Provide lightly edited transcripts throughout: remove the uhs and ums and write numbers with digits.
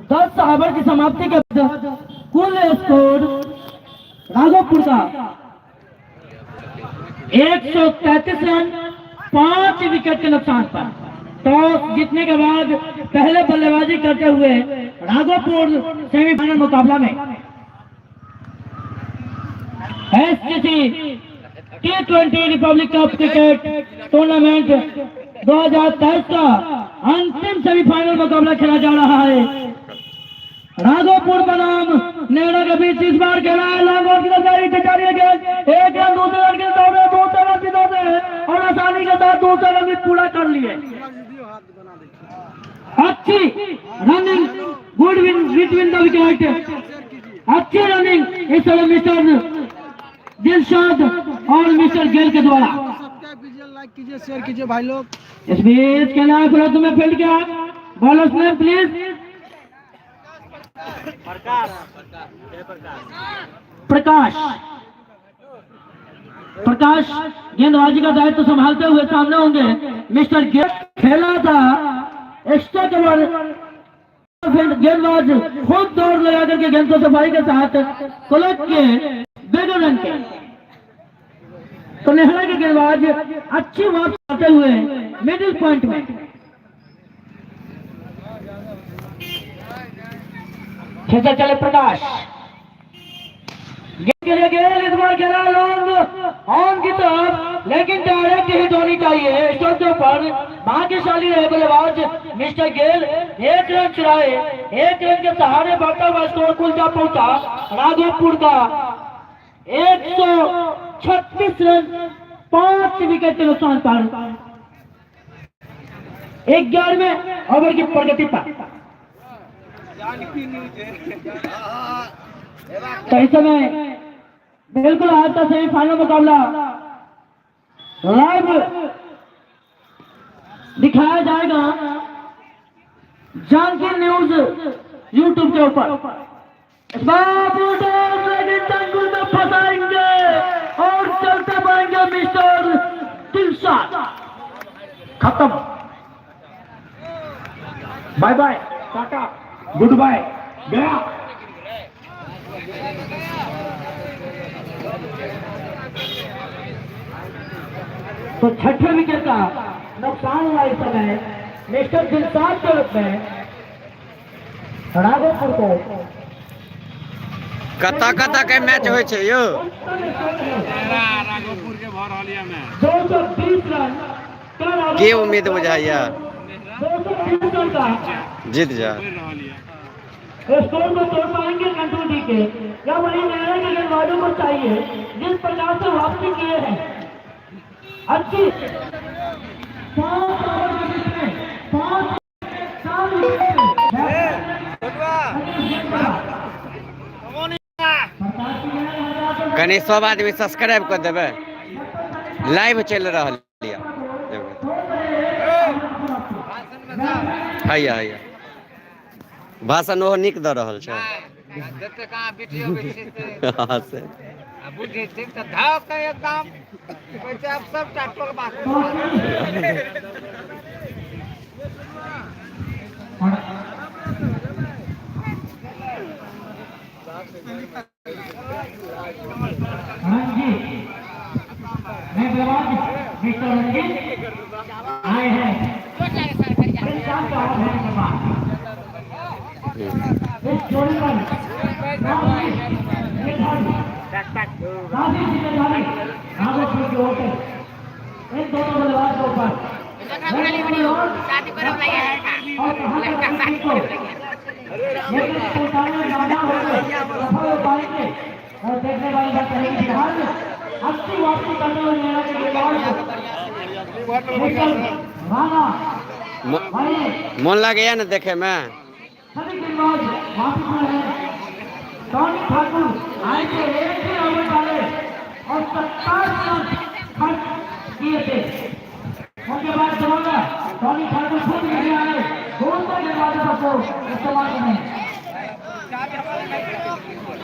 10 over की समाप्ति के बाद कुल स्कोर राघोपुर का 133 रन 5 विकेट के नुकसान पर। टॉस जीतने के बाद पहले बल्लेबाजी करते हुए राघोपुर सेमीफाइनल मुकाबला में SCC T20 Republic cup cricket tournament 2023 का अंतिम सेमीफाइनल मुकाबला खेला जा रहा है। राघोपुर बनाम नेहरा के बीच इस बार खेला है। लॉन्ग की जारी एक रन दूसरे रन के दौड़े 2 रन भी दौड़े और आसानी के साथ 2 रन भी पूरा कर लिए। अच्छी running good win between the wicket, अच्छी रनिंग इस समय मिस्टर दिलशाद और मिस्टर गेल के द्वारा। लाइक कीजिए, शेयर कीजिए भाई लोग। इस बीच खेला है प्रथम में फील्ड किया बॉलर्स ने प्लीज प्रकाश गेंदबाजी का दायित्व संभालते हुए सामने होंगे। मिस्टर गेल खेला था एक्स्ट्रा कवर, गेंदबाज खुद दौड़ लगा करके गेंद को सफाई के साथ कलेक्ट किए बगैर रन के। तो नेहरा के गेंदबाज अच्छी वापस आते हुए मिडिल पॉइंट में खेलते चले प्रकाश। गेंद इस बार खेला लॉन्ग ऑन की तरफ, लेकिन डायरेक्ट हिट होनी चाहिए स्टोर के ऊपर। भाग्यशाली रहे बल्लेबाज मिस्टर गेल, 1 रन चुराए, 1 रन के सहारे बढ़ता हुआ स्कोर कुल जा पहुंचा राघोपुर का 136 रन 5 विकेट के नुकसान पर 11वें ओवर की प्रगति पर। तो इस समय बिल्कुल आज का सेमीफाइनल मुकाबला लाइव दिखाया जाएगा जानकी न्यूज यूट्यूब के ऊपर। तंगुल में फंसाएंगे और चलते बढ़ेंगे मिस्टर दिलशाद। खत्म, bye bye, tata, goodbye, गया। तो छठे विकेट का नुकसान हुआ इस समय मिस्टर दिलशाद के रूप में राघोपुर को। कता के मैच हो यो राघोपुर के भर हलिया में 220 रन के उम्मीद बुझाइया 220 रन का जीत जा स्कोर को तोड़ पाएंगे कंट्रोल डी के, या वही नेहरा के गेंदबाजों को चाहिए जिस प्रकार से वापसी किए हैं। अच्छी 5 ओवर के बीच में 5 कनी सब आदमी सब्सक्राइब कर देवे, लाइव चल रहा है। भाषण ओहो निक द रहल छै। आए हैं इस जोड़ी पर काफी जिम्मेदारी राघोपुर की ओर से इन दोनों बल्लेबाज के ऊपर। और देखने वाली बात रहेगी फिलहाल अच्छी वापसी करने वाले नेहरा के गेंदबाज मन लगे ना देखे में। सभी गेंदबाज वापस में हैं। टॉनी ठाकुर आए थे 1 ही ओवर डाले और 27 रन खर्च किए थे। उनके बाद जमाना टॉनी ठाकुर खुद नहीं आए, दूसरे गेंदबाजों को इस्तेमाल करें।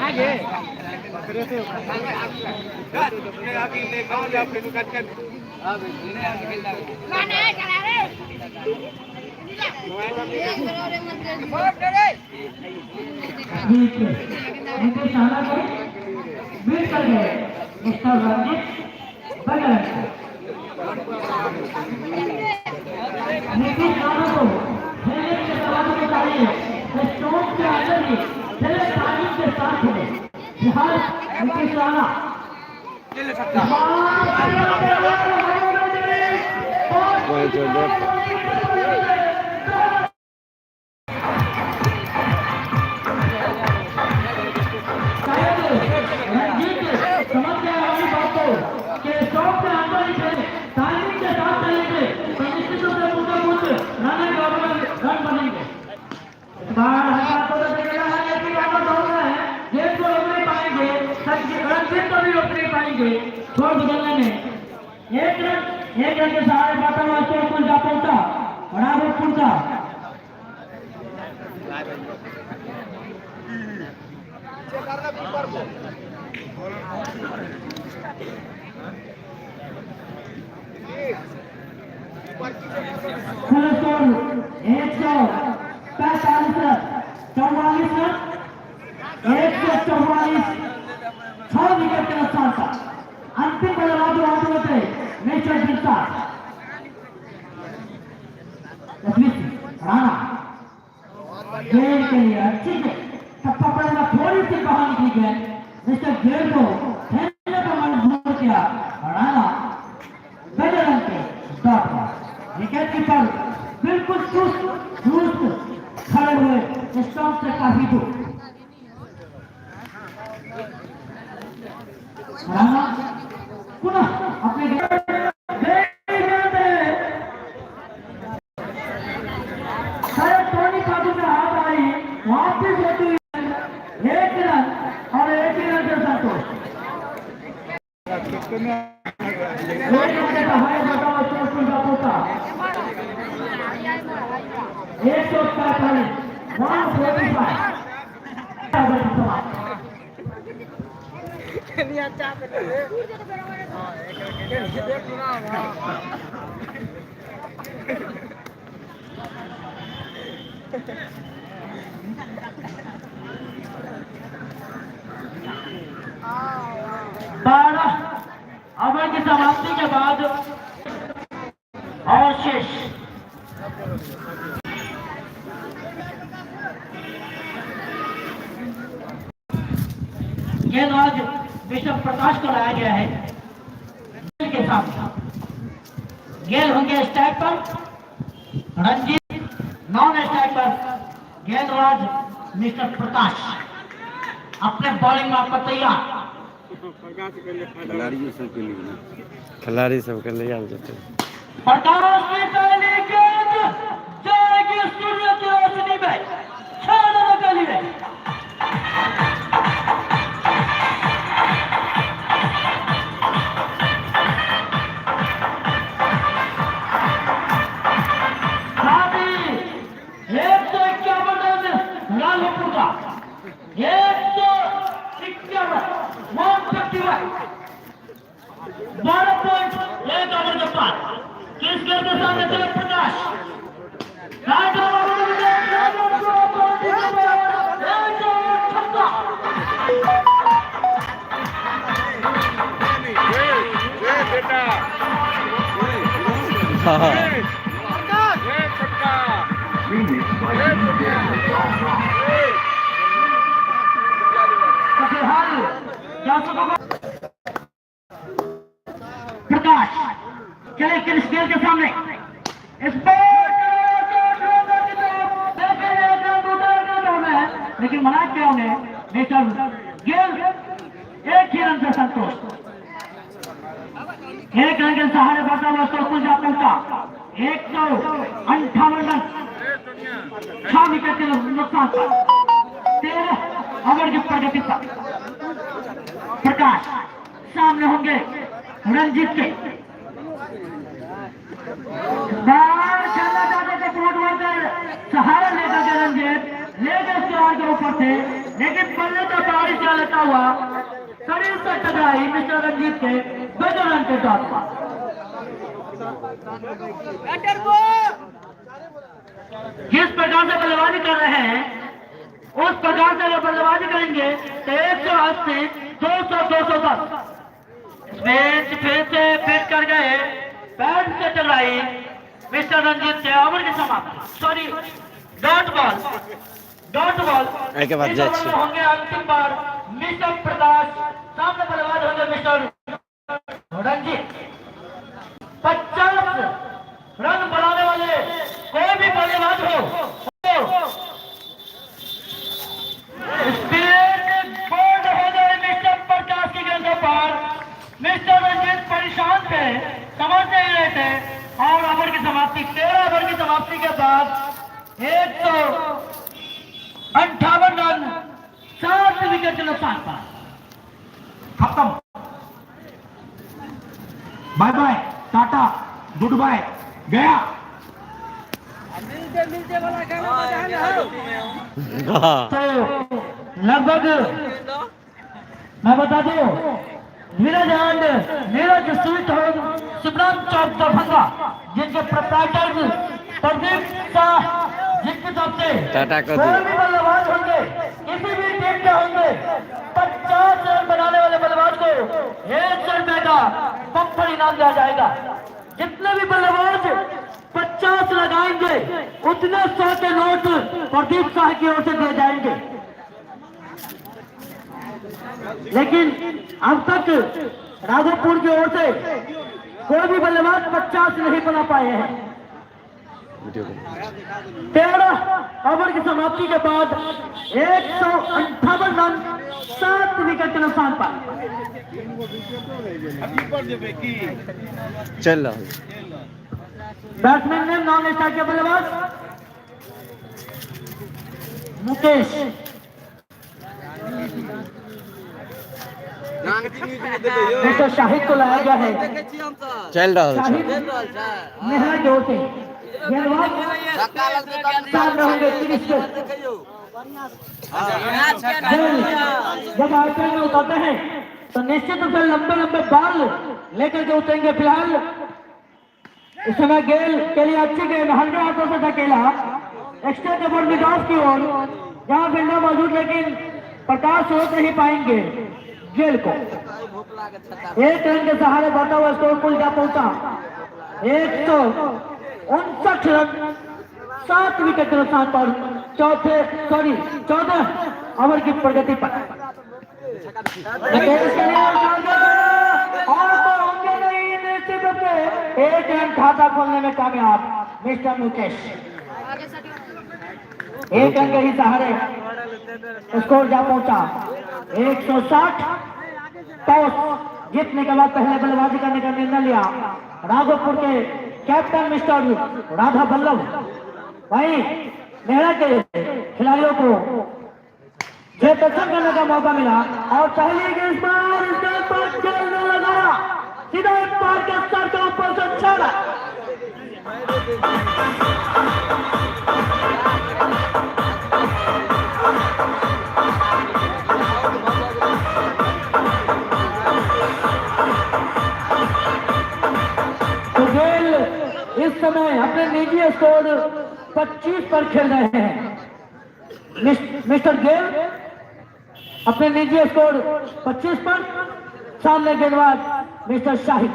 आगे ठीक है इनके शाला को बीट कर गए मिस्टर रंजीत बगल नीतीश राणा को खेलने के सवाल के चाहिए स्टोन के अंदर ही खेले तालीम के साथ खेले बिहार नीतीश राणा वही जो लोग छोड़ बदलने में एक रन के सहारे पाटा वास्तव कुल जा पहुंचा बराबर पहुंचा स्कोर 145 रन 44 रन 144 6 विकेट के नुकसान था अंतिम बल्लेबाज आते होते मिस्टर बिरसा राणा गेंद के लिए अच्छी टप्पा पड़ेगा थोड़ी सी बाहर निकली गेंद मिस्टर गेंद को खेलने का मजबूर किया राणा पहले रन के डॉट पर विकेट कीपर बिल्कुल चुस्त खड़े हुए स्टंप से काफी दूर राणा पुनः अपने टोनी काबू में हाथ आई वापिस होती हुई 1 रन और 1 रन से संतोष एक सौ 12 ओवर की समाप्ति के बाद और शेष गेंदबाज विष्णु प्रकाश को लाया गया है के साथ गेंद होंगे स्ट्राइक पर रंजीत नॉन स्ट्राइक पर गेंदबाज मिस्टर प्रकाश अपने बॉलिंग में आपका तैयार खिलाड़ी सबके लिए आम जाते प्रकाश ने पहली गेंद जाएगी सूर्य की रोशनी में 6 रनों के लिए प्रकाश चले के स्केल के सामने इस लेकिन मना क्या होंगे मिस्टर गेल 1 ही रन से संतोष 1 रन के सहारे बढ़ता हुआ कुल जा पहुंचा 158 रन 6 विकेट के नुकसान पर 13 ओवर की प्रगति पर प्रकाश सामने होंगे रंजीत के सहारा लेकर के रंजीत लेकर स्टोन के ऊपर थे लेकिन बल्ले का बारिश से लेता हुआ शरीर से टकराई मिस्टर रंजीत के 2 रन के डॉट पर जिस प्रकार से बल्लेबाजी कर रहे हैं उस प्रकार से बल्लेबाजी बल्लेबाजी करेंगे तो 180, 200, 210। स्पेस फिर से फिट कर गए, बैट से टकराई मिस्टर रंजीत से, ओवर की समाप्ति। Sorry, dot ball, dot ball. एके बाद इस जज ओवर में होंगे अंतिम बार मिस्टर प्रकाश, सामने बल्लेबाज होंगे मिस्टर रंजीत। 50 रन बनाने वाले कोई भी बल्लेबाज हो, स्पीड बोल्ड हो गए मिस्टर प्रकाश की गेंदों पर। मिस्टर रंजीत परेशान थे, समझ नहीं रहे थे, और ओवर की समाप्ति, 13 ओवर की समाप्ति के बाद 158 रन, 7 विकेट के नुकसान पर खत्म। Bye bye, tata, goodbye, गया। मिलते वाला गाना बजाना है। तो लगभग मैं बता दूं, Neeraj and Neeraj sweet home सुब्राम चौक दरभंगा, जिनके प्रोप्राइटर प्रदीप शाह, जिनकी तरफ से टाटा को कोई भी बल्लेबाज होंगे, किसी भी टीम के होंगे, 50 रन बनाने वाले बल्लेबाज को 100 रुपए का बम्पर इनाम दिया जाएगा। जितने भी बल्लेबाज 50 लगाएंगे, उतने 100 के नोट प्रदीप शाह की ओर से दिए जाएंगे। लेकिन अब तक राघोपुर की ओर से कोई भी बल्लेबाज 50 नहीं बना पाए हैं। 13 ओवर की समाप्ति के बाद 158 रन, 7 विकेट के नुकसान पर। चल बैट्समैन ने नॉन स्टार के बल्लेबाज मुकेश, मिस्टर शाहिद को लाया गया है। चल रहा शाहिद नेहरा की ओर से गेंदबाज सामने होंगे 30 के। जब आईपीएल में उतरते हैं तो निश्चित रूप से लंबे लंबे बॉल लेकर के उतरेंगे। फिलहाल इस समय गेल के लिए अच्छी गेंद हल्के हाथों से धकेला एक्स्ट्रा के बोर्ड मिड ऑफ की ओर, जहां फील्डर मौजूद, लेकिन प्रकाश रोक नहीं पाएंगे गेल को। 1 रन के सहारे बढ़ता हुआ स्कोर कुल जा पहुंचा 159 रन, 7 विकेट के नुकसान पर 14 ओवर की प्रगति पर। एक रन खाता खोलने में कामयाब मिस्टर मुकेश। 1 रन के ही सहारे स्कोर जा पहुंचा 160। टॉस जीतने के बाद पहले बल्लेबाजी करने का निर्णय लिया राघोपुर के कैप्टन मिस्टर राधा बल्लभ। वहीं नेहरा के खिलाड़ियों को प्रदर्शन करने का मौका मिला और पहली गेंद पर खेलने लगा, सीधा पार के सर के ऊपर से छाड़ा। तो गेल इस समय अपने निजी स्कोर 25 पर खेल रहे हैं। मिस्टर गेल अपने निजी स्कोर 25 पर, सामने गेंदबाज मिस्टर शाहिद।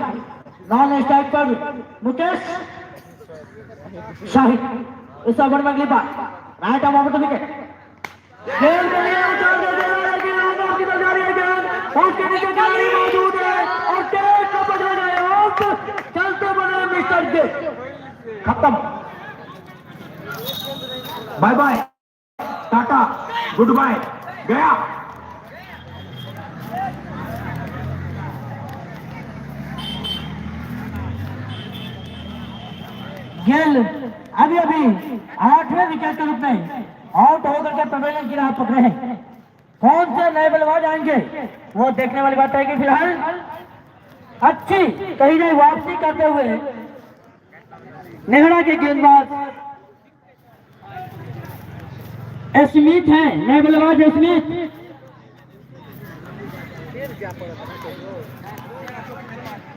नॉन स्ट्राइक पर मुकेश, शाहिद। इस ओवर में अगली बार राइट ऑफ ओवर विकेट। गेंद के लिए उसके नीचे गाड़ी मौजूद है और तेज को पकड़ गए, चलते बने मिस्टर गेल। खत्म, bye bye, tata, goodbye, गया। गेल अभी 8वें विकेट के रूप में आउट होकर के पवेलियन की राह पकड़े हैं। कौन से नए बल्लेबाज आएंगे वो देखने वाली बात है कि फिलहाल अच्छी कहीं नहीं वापसी करते हुए नेहरा के गेंदबाज स्मिथ हैं। नए बल्लेबाज स्मिथ,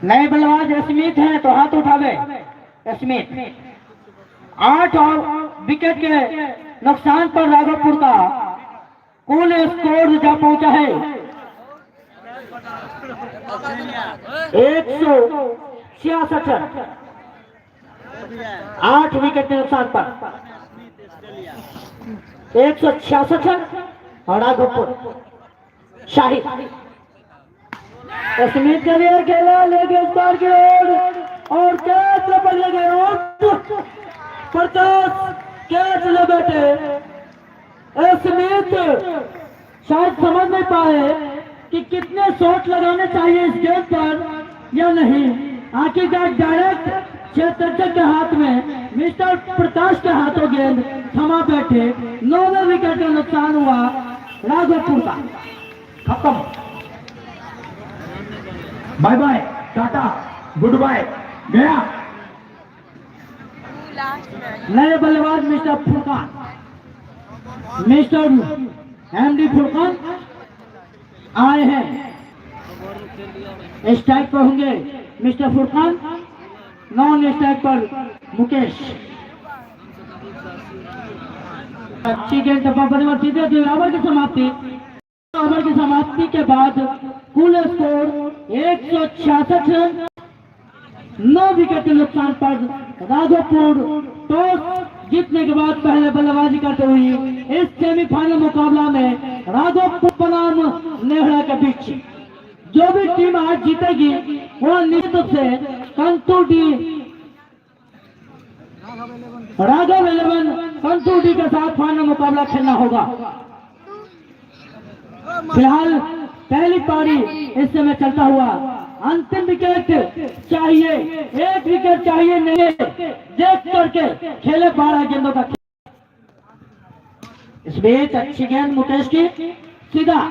नए बल्लेबाज स्मिथ हैं तो हाथ उठावे। स्मिथ 8 विकेट के नुकसान पर राघोपुर का कुल स्कोर जा पहुंचा है 166, 8 विकेट के नुकसान पर 166 और राघोपुर शाहिद स्मिथ के लिए खेला लेके इस बार की ओर और कैच पर लगे और प्रकाश कैच ले बैठे स्मिथ शायद समझ नहीं पाए कि कितने शॉट लगाने चाहिए इस गेंद पर या नहीं। आखिरकार डायरेक्ट क्षेत्ररक्षक के हाथ में मिस्टर प्रकाश के हाथों गेंद थमा बैठे। 9वें विकेट का नुकसान हुआ राघोपुर का। खत्म, bye bye, tata, goodbye, गया। नए बल्लेबाज mister Furqan, mister MD Furqan आए हैं। स्ट्राइक पर होंगे मिस्टर फुरकान, नॉन स्ट्राइक पर मुकेश। अच्छी गेंद बल्लेबाज सीधे ओवर की समाप्ति। ओवर की समाप्ति के बाद कुल स्कोर 166 रन, 9 विकेट के नुकसान पर राघोपुर टॉस जीतने के बाद पहले बल्लेबाजी करते हुए इस सेमीफाइनल मुकाबला में राघोपुर बनाम नेहरा के बीच जो भी टीम आज जीतेगी वो निश्चित रूप से कंतुडी राघव 11 कंतुडी के साथ फाइनल मुकाबला खेलना होगा। फिलहाल पहली पारी इस समय चलता हुआ अंतिम विकेट चाहिए, 1 विकेट चाहिए नहीं देख करके खेले 12 गेंदों का। इस बीच अच्छी गेंद मुकेश की सीधा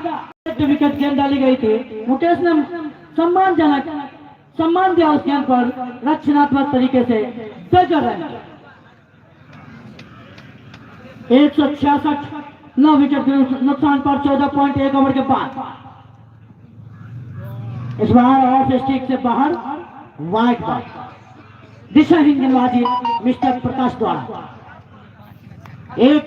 विकेट गेंद डाली गई थी। मुकेश ने सम्मान दिया उस गेंद पर रक्षणात्मक तरीके से बेहतर रन। 166, 9 विकेट के नुकसान पर 14.1 ओवर के बाद इस बार ऑफ स्टिक से बाहर वाइड बॉल, दिशाहीन गेंदबाजी मिस्टर प्रकाश द्वारा। एक